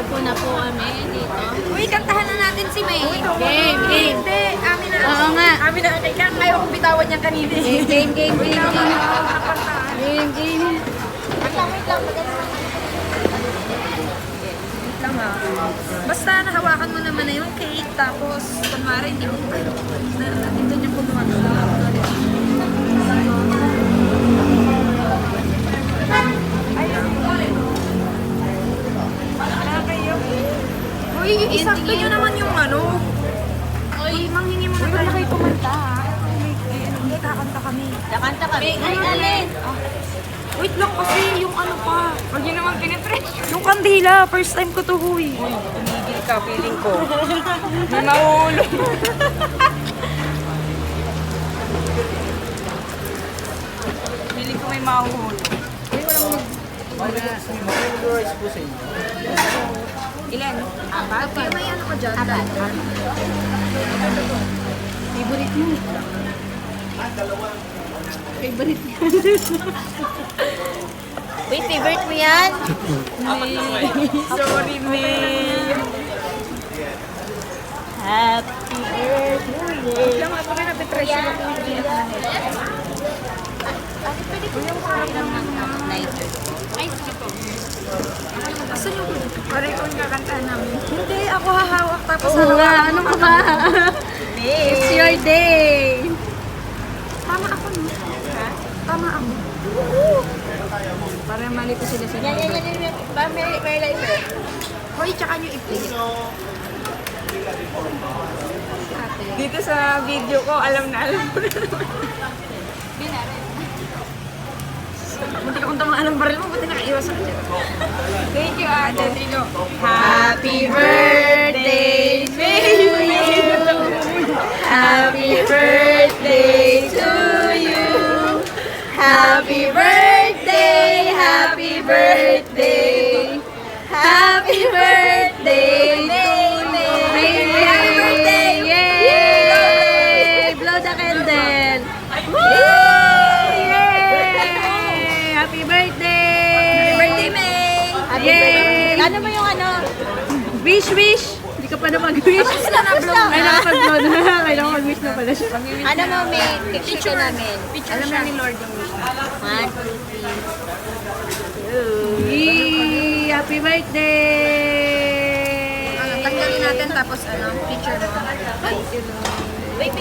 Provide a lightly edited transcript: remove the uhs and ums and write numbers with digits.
Upo na po kami dito. Uy, kantahan na natin si May. Game. Hindi, amin na. Oo nga. Amin na. Kaya ayaw kong bitawan niya kanina. Game. Wait lang. Game. Wait lang. Wait lang ha. Basta nahawakan mo naman na yung cake, tapos kunwari hindi mo ito niya kumuha. Uy, isakto nyo naman yung ano. Uy, manghingi mo na tayo kayo kumanta ha. Hindi, kakanta kami. Nakanta kami. Ay, alin? Wait lang kasi yung ano pa. Huwag yun naman pinipresh. Yung kandila, first time ko to huy. Uy, tumigil ka, feeling ko. May mahulog. Feeling ko may mahulog. Uy, walang Mag-memorize po sa inyo. ilan? Apat? Kaya may ano ka dyan? Apat. Favorite mo. Favorite yan. Wait, favorite mo yan? Sorry, May. Happy birthday. Lang ako na napipresh ako. Pwede ko yung parang lighter. Ay, sige po. Asan yung pare ko yung kakantahan namin? Hindi, ako hahawak tapos Oo nga, ano ka ba? It's your day. Tama ako, no? Ha? Tama ako. Para mali ko sila sa Yan. May lighter. Hoy, tsaka nyo i-play. Dito sa video ko, alam na mo na. Munti akong tamaan ng baril mo, buti nakaiwas ako dyan. Thank you, Ate Trino. Happy birthday to you. Happy birthday to you. Happy birthday. Happy birthday. Happy birthday to you. Happy birthday. Yay! Blow the candle. Yay! Happy birthday. Happy birthday, May! Yay! Ano mo yung ano? Wish! Hindi ka pa na mag-wish. Ay, nakapag-blow na. Kailangan mag-wish na pala siya. Ano mo, may picture ka namin. Alam na ni Lord yung wish na. 1, 2, 3. Happy birthday! Tanggalin natin tapos picture mo. Wait,